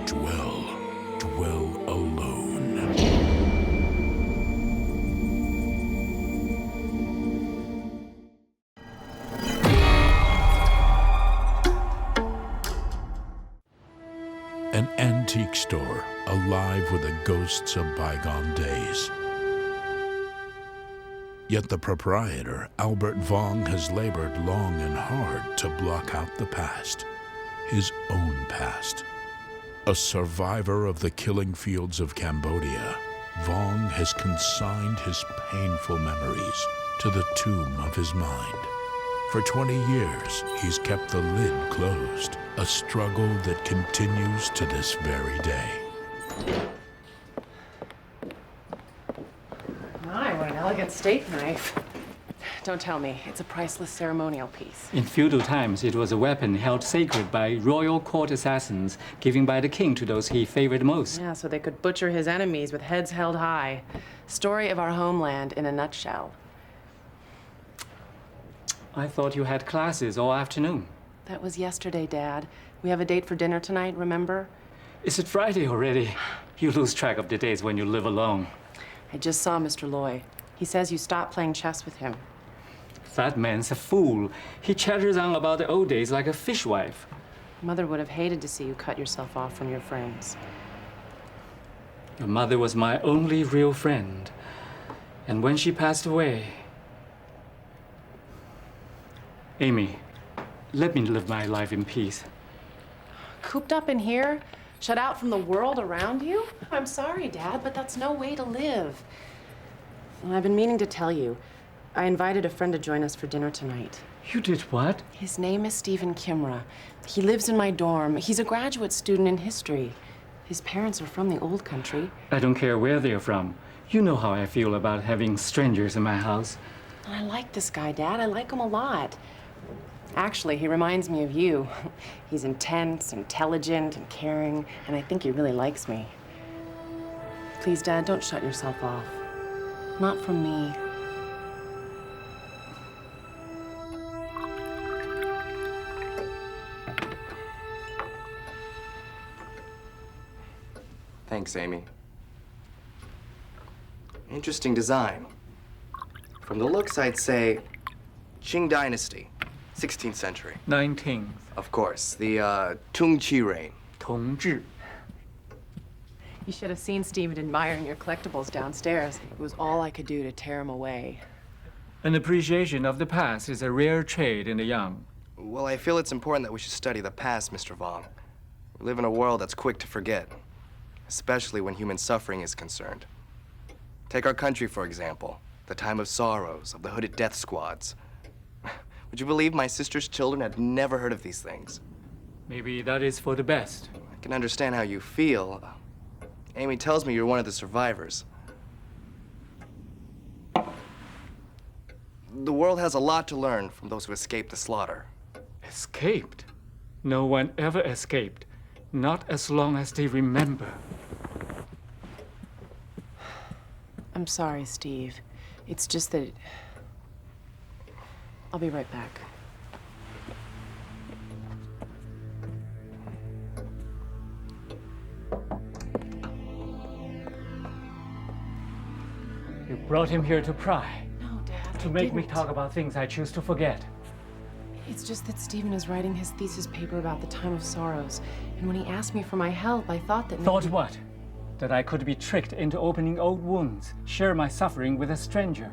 dwell alone. An antique store alive with the ghosts of bygone days. Yet the proprietor, Albert Vuong, has labored long and hard to block out the past, his own past. A survivor of the killing fields of Cambodia, Vuong has consigned his painful memories to the tomb of his mind. For 20 years, he's kept the lid closed, a struggle that continues to this very day. My, what an elegant steak knife. Don't tell me, it's a priceless ceremonial piece. In feudal times, it was a weapon held sacred by royal court assassins, given by the king to those he favored most. Yeah, so they could butcher his enemies with heads held high. Story of our homeland in a nutshell. I thought you had classes all afternoon. That was yesterday, Dad. We have a date for dinner tonight, remember? Is it Friday already? You lose track of the days when you live alone. I just saw Mr. Lai. He says you stopped playing chess with him. That man's a fool. He chatters on about the old days like a fishwife. Mother would have hated to see you cut yourself off from your friends. Your mother was my only real friend. And when she passed away... Amy, let me live my life in peace. Cooped up in here? Shut out from the world around you? I'm sorry, Dad, but that's no way to live. And I've been meaning to tell you. I invited a friend to join us for dinner tonight. You did what? His name is Stephen 𝐀𝐿𝐴. He lives in my dorm. He's a graduate student in history. His parents are from the old country. I don't care where they're from. You know how I feel about having strangers in my house. And I like this guy, Dad. I like him a lot. Actually, he reminds me of you. He's intense, intelligent, and caring, and I think he really likes me. Please, Dad, don't shut yourself off. Not from me. Thanks, Amy. Interesting design. From the looks, I'd say Qing Dynasty, 16th century. 19th. Of course, the Tungchi reign. 同治. You should have seen Stephen admiring your collectibles downstairs. It was all I could do to tear him away. An appreciation of the past is a rare trait in the young. Well, I feel it's important that we should study the past, Mr. Vuong. We live in a world that's quick to forget, especially when human suffering is concerned. Take our country, for example, the time of sorrows, of the hooded death squads. Would you believe my sister's children had never heard of these things? Maybe that is for the best. I can understand how you feel. Amy tells me you're one of the survivors. The world has a lot to learn from those who escaped the slaughter. Escaped? No one ever escaped. Not as long as they remember. I'm sorry, Steve. It's just that... I'll be right back. You brought him here to pry. No, Dad, To I make me didn't. talk about things I choose to forget. It's just that Stephen is writing his thesis paper about the time of sorrows. And when he asked me for my help, I thought that... Thought maybe... what? That I could be tricked into opening old wounds, share my suffering with a stranger.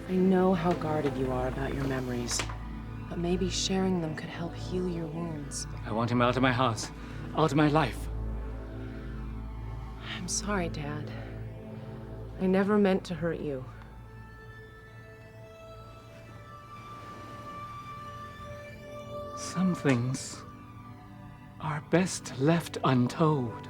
I know how guarded you are about your memories. But maybe sharing them could help heal your wounds. I want him out of my house, out of my life. I'm sorry, Dad. I never meant to hurt you. Some things are best left untold.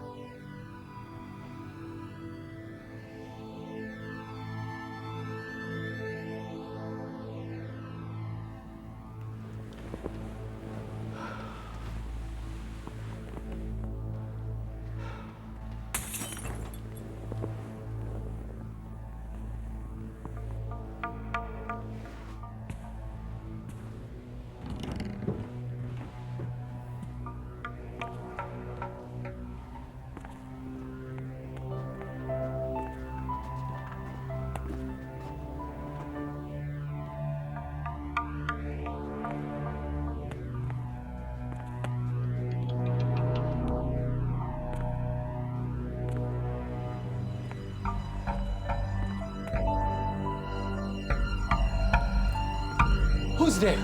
Who's there?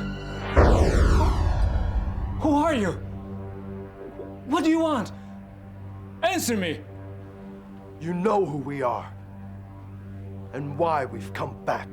Who are you? What do you want? Answer me! You know who we are and why we've come back.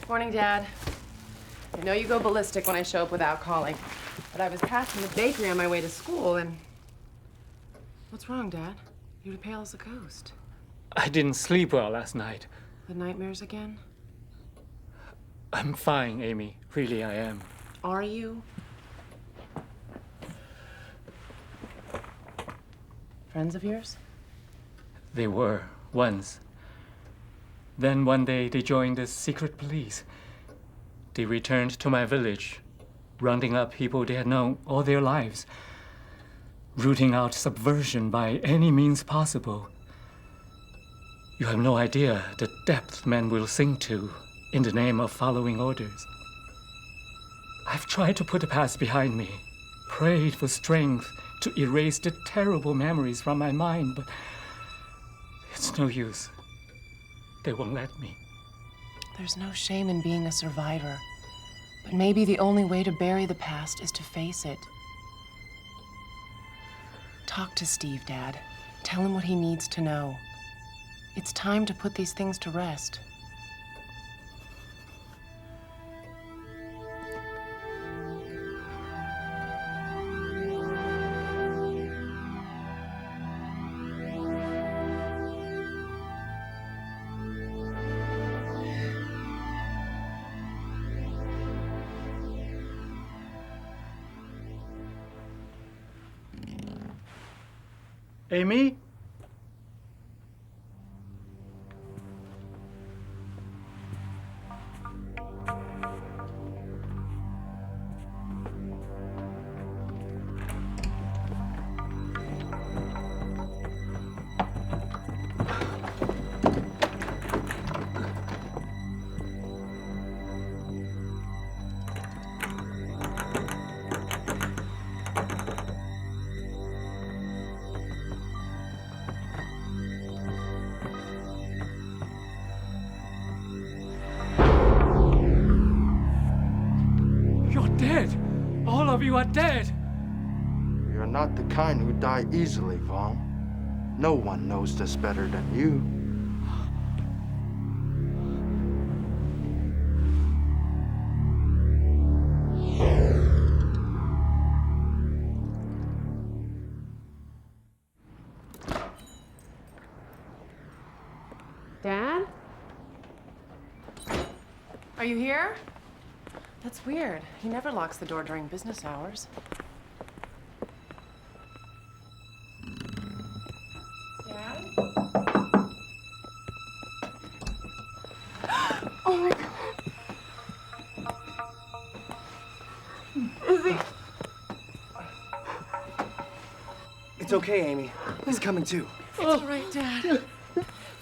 Morning, Dad. I know you go ballistic when I show up without calling, but I was passing the bakery on my way to school and... What's wrong, Dad? You're pale as a ghost. I didn't sleep well last night. The nightmares again? I'm fine, Amy. Really, I am. Are you? Friends of yours? They were, once. Then one day they joined the secret police. They returned to my village, rounding up people they had known all their lives, rooting out subversion by any means possible. You have no idea the depth men will sink to in the name of following orders. I've tried to put the past behind me, prayed for strength to erase the terrible memories from my mind, but it's no use. They won't let me. There's no shame in being a survivor, but maybe the only way to bury the past is to face it. Talk to Steve, Dad. Tell him what he needs to know. It's time to put these things to rest. Amy? All of you are dead! We are not the kind who die easily, Vong. No one knows this better than you. Dad? Are you here? That's weird. He never locks the door during business hours. Dad? Oh my God. Is he? It's okay, Amy. He's coming too. It's all right, Dad.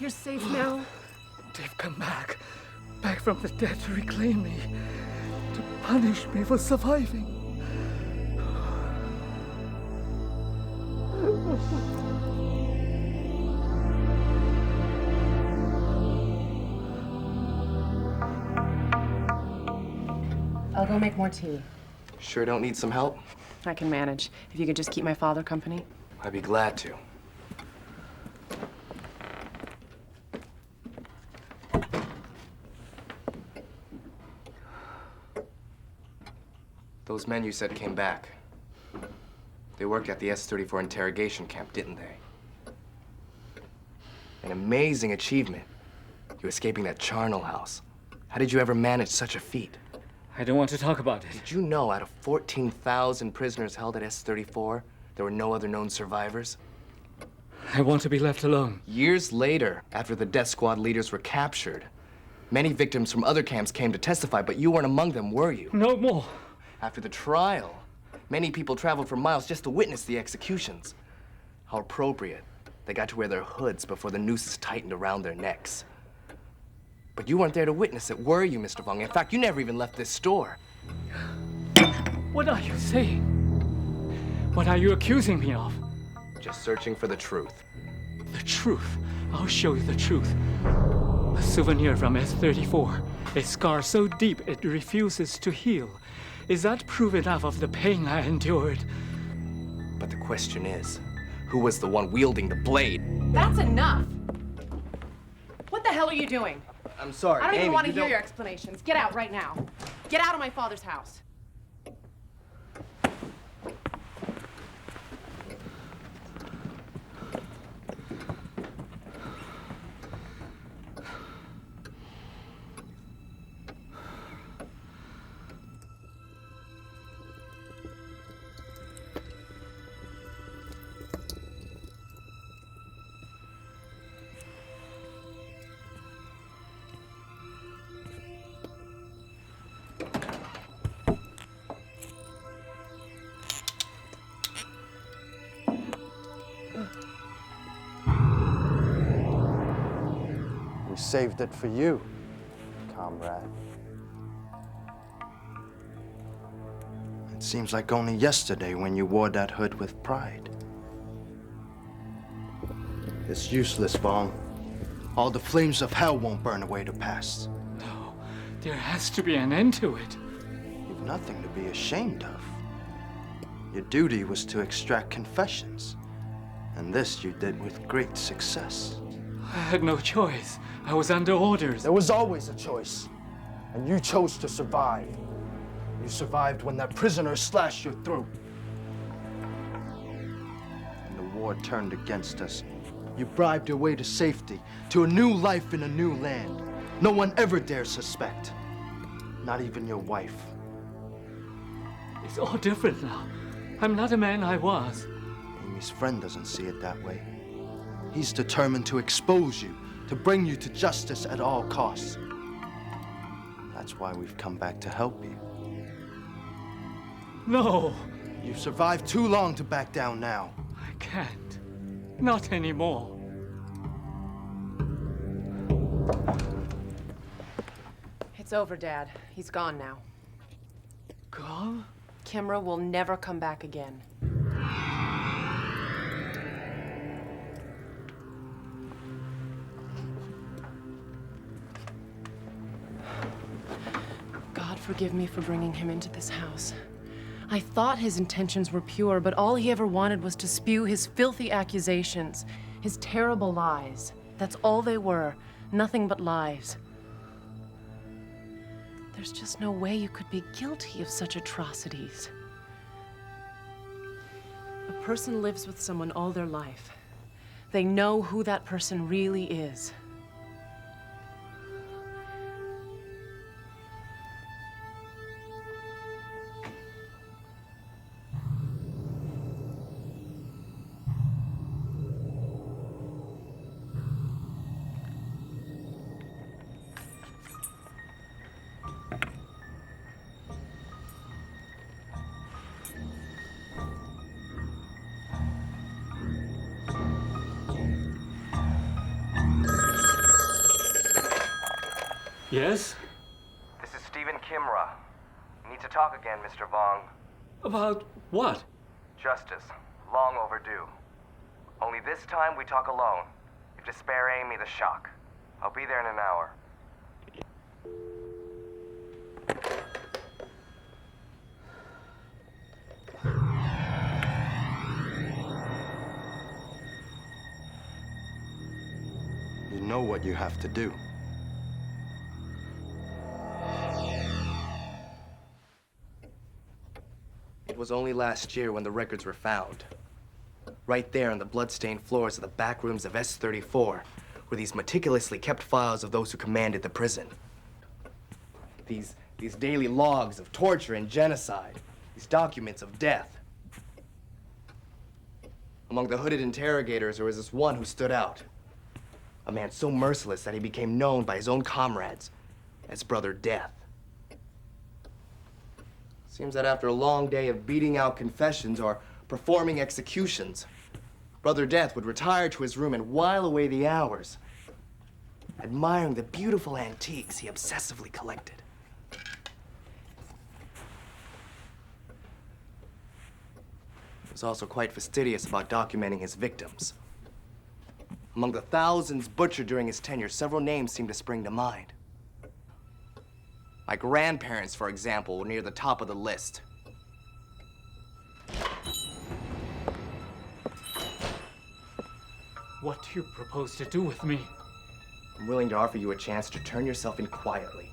You're safe now. They've come back from the dead to reclaim me, to punish me for surviving. I'll go make more tea. Sure don't need some help? I can manage. If you could just keep my father company. I'd be glad to. Those men you said came back. They worked at the S-34 interrogation camp, didn't they? An amazing achievement. You escaping that charnel house. How did you ever manage such a feat? I don't want to talk about it. Did you know out of 14,000 prisoners held at 𝐸-34, there were no other known survivors? I want to be left alone. Years later, after the death squad leaders were captured, many victims from other camps came to testify, but you weren't among them, were you? No more. After the trial, many people traveled for miles just to witness the executions. How appropriate. They got to wear their hoods before the nooses tightened around their necks. But you weren't there to witness it, were you, Mr. Vuong? In fact, you never even left this store. What are you saying? What are you accusing me of? Just searching for the truth. The truth. I'll show you the truth. A souvenir from 𝐸-34. A scar so deep it refuses to heal. Is that proof enough of the pain I endured? But the question is, who was the one wielding the blade? That's enough! What the hell are you doing? I'm sorry, I don't even Amy, want to you hear don't- your explanations. Get out right now. Get out of my father's house. We saved it for you, comrade. It seems like only yesterday when you wore that hood with pride. It's useless, Vuong. All the flames of hell won't burn away the past. No, there has to be an end to it. You've nothing to be ashamed of. Your duty was to extract confessions, and this you did with great success. I had no choice. I was under orders. There was always a choice, and you chose to survive. You survived when that prisoner slashed your throat. And the war turned against us. You bribed your way to safety, to a new life in a new land. No one ever dare suspect. Not even your wife. It's all different now. I'm not the man I was. Amy's friend doesn't see it that way. He's determined to expose you, to bring you to justice at all costs. That's why we've come back to help you. No, You've survived too long to back down now. I can't. Not anymore. It's over, Dad. He's gone now. Gone? Kimra will never come back again. God forgive me for bringing him into this house. I thought his intentions were pure, but all he ever wanted was to spew his filthy accusations, his terrible lies. That's all they were, nothing but lies. There's just no way you could be guilty of such atrocities. A person lives with someone all their life. They know who that person really is. Yes? This is Stephen Kimra. We need to talk again, Mr. Vuong. About what? Justice. Long overdue. Only this time we talk alone. You have to spare Amy the shock. I'll be there in an hour. You know what you have to do. It was only last year when the records were found. Right there on the blood-stained floors of the back rooms of 𝐸-34 were these meticulously kept files of those who commanded the prison. These daily logs of torture and genocide, these documents of death. Among the hooded interrogators, there was this one who stood out. A man so merciless that he became known by his own comrades as Brother Death. Seems that after a long day of beating out confessions or performing executions, Brother Death would retire to his room and while away the hours, admiring the beautiful antiques he obsessively collected. He was also quite fastidious about documenting his victims. Among the thousands butchered during his tenure, several names seem to spring to mind. My grandparents, for example, were near the top of the list. What do you propose to do with me? I'm willing to offer you a chance to turn yourself in quietly.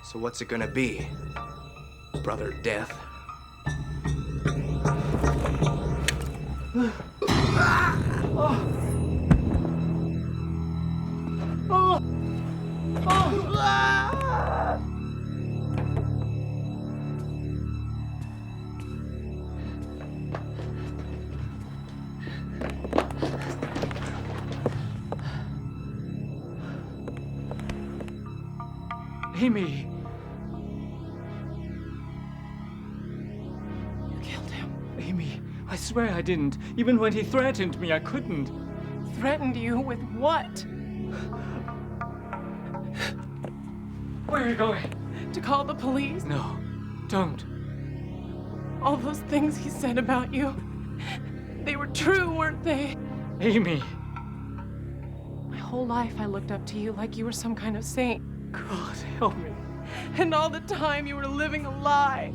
So what's it gonna be, Brother Death? Amy! You killed him. Amy, I swear I didn't. Even when he threatened me, I couldn't. Threatened you with what? Where are you going? To call the police? No, don't. All those things he said about you, they were true, weren't they? Amy! My whole life I looked up to you like you were some kind of saint. God, help me. And all the time you were living a lie,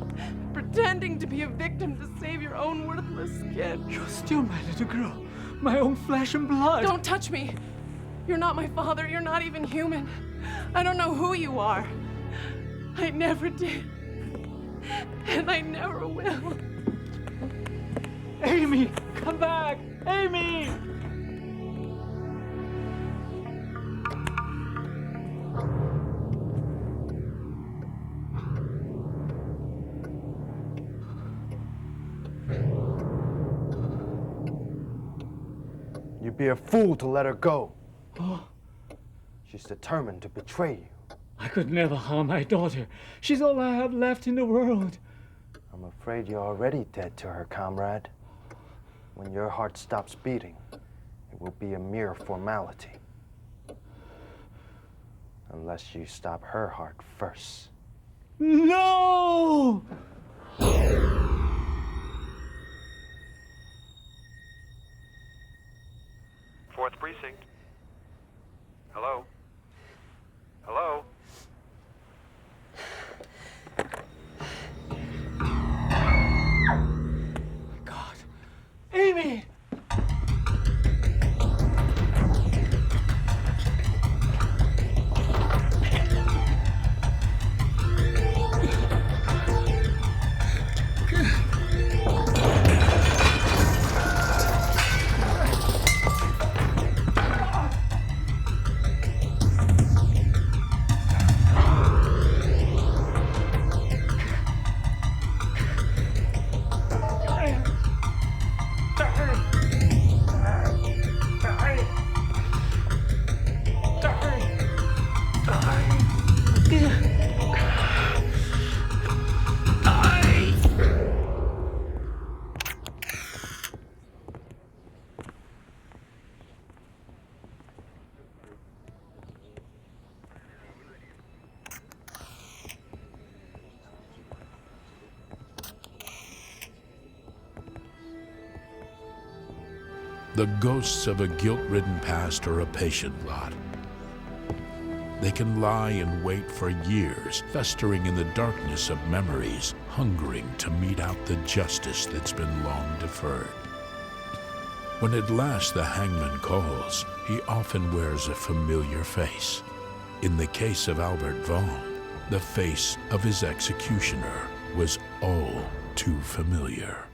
pretending to be a victim to save your own worthless skin. You're still my little girl, my own flesh and blood. Don't touch me. You're not my father. You're not even human. I don't know who you are. I never did. And I never will. Amy, come back! Amy! You'd be a fool to let her go. She's determined to betray you. I could never harm my daughter. She's all I have left in the world. I'm afraid you're already dead to her, comrade. When your heart stops beating, it will be a mere formality. Unless you stop her heart first. No! Fourth precinct. Hello? Hello? God. Amy! The ghosts of a guilt-ridden past are a patient lot. They can lie in wait for years, festering in the darkness of memories, hungering to mete out the justice that's been long deferred. When at last the hangman calls, he often wears a familiar face. In the case of Albert Vong, the face of his executioner was all too familiar.